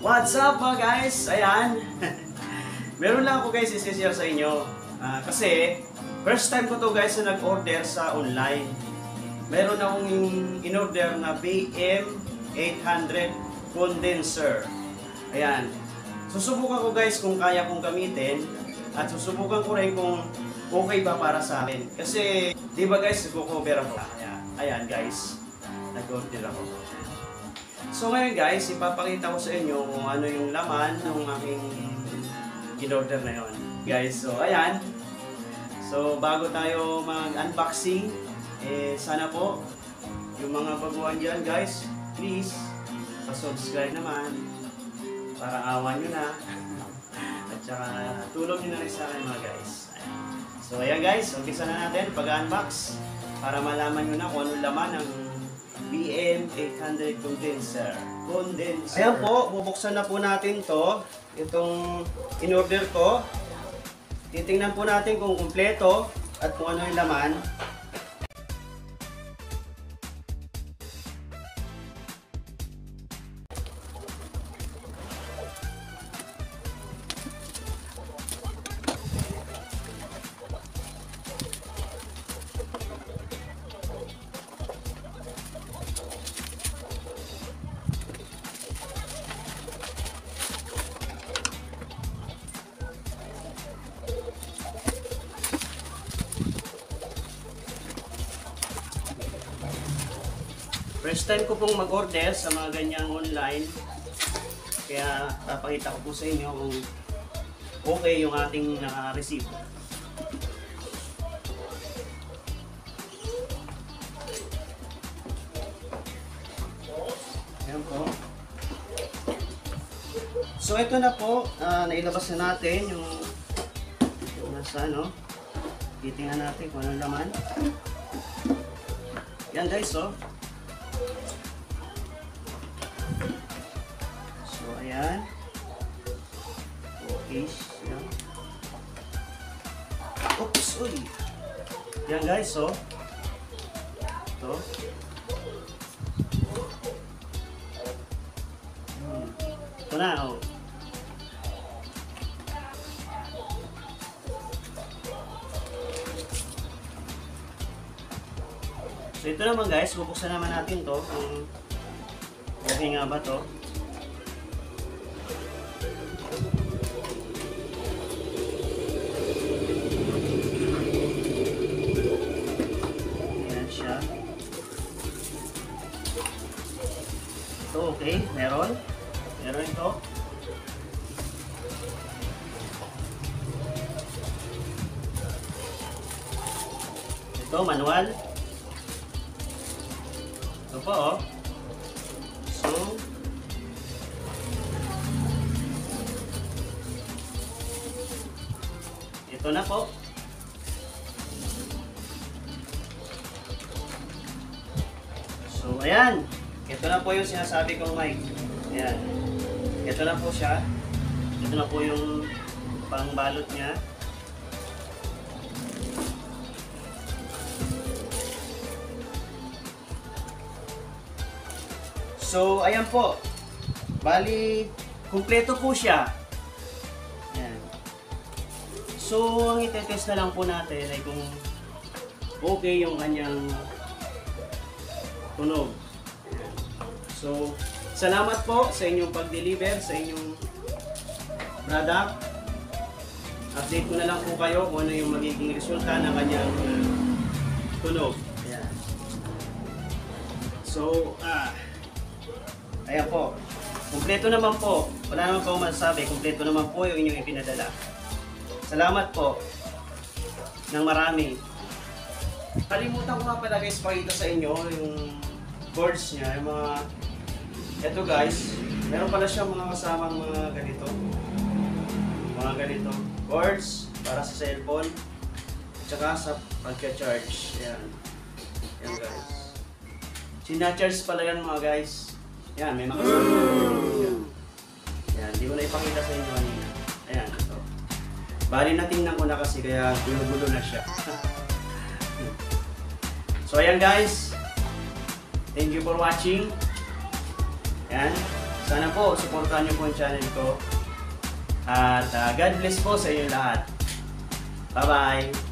What's up mga guys? Ayan. Meron lang ako guys isi-share sa inyo. Kasi first time ko to guys na nag-order sa online. Meron akong in-order na BM800 condenser. Ayan. Susubukan ko guys kung kaya kong gamitin. At susubukan ko rin kung okay ba para sa akin. Kasi di ba guys, nag-cover ako. Ayan guys. Nag-order ako. So ngayon guys, ipapakita ko sa inyo kung ano yung laman ng aking in-order na yun. Guys, so ayan. So bago tayo mag-unboxing, sana po yung mga baguhan dyan guys, please pa-subscribe naman para awan nyo na. At saka tulong nyo na rin sa akin mga guys. So ayan guys, umpisa na natin pag-unbox para malaman nyo na kung anong laman ng BM800 condenser. Ayan po, bubuksan na po natin to. Itong in-order ko. Titingnan po natin kung kumpleto at kung ano yung laman. First time ko pong mag-order sa mga ganyang online. Kaya papakita ko po sa inyo kung okay yung ating naka-receive. Ayan po. So ito na po, nailabas na natin yung nasa ano. Titingnan natin kung anong laman. Yan guys, oh. Ayan. Okay. Yan. Oops, uy. Yan guys, so. Ito. Ito na, oh. So ito naman guys, bubuksan naman natin to. Kung okay nga ba to. Ito, okay, meron ito. Ito, manual. Ito po, oh. So, ito na po. So, ayan. Ito na po yung sinasabi kong mic. Ayan. Ito na po siya. Ito na po yung pangbalot niya. So, ayan po. Bali, kumpleto po siya. Ayan. So, ang itetest na lang po natin ay kung okay yung kanyang tunog. So, salamat po sa inyong pag-deliver sa inyong product. Update ko na lang po kayo kung ano yung magiging resulta ng kanyang tunog. Ayan. So, ayan po. Kumpleto naman po. Wala naman po masasabi. Kumpleto naman po yung inyong ipinadala. Salamat po ng marami. Kalimutan ko nga pala guys, pakita sa inyo yung cords niya, yung mga ito guys, meron pala siyang mga kasamang mga ganito. Mga ganito. Cords para sa cellphone. Tsaka sa pagka-charge. Ayan. Ayan guys. Sina-charge pala yan mga guys. Ayan, may mga kasama. Ayan. Ayan, hindi ko na ipakita sa inyo kanina. Ayan, ito. Bali natingnan ko na kasi kaya gulo-gulo na siya. So ayan guys. Thank you for watching. Ayan. Sana sana po, supportahan niyo po ang channel ko. At God bless po sa inyo lahat. Bye-bye!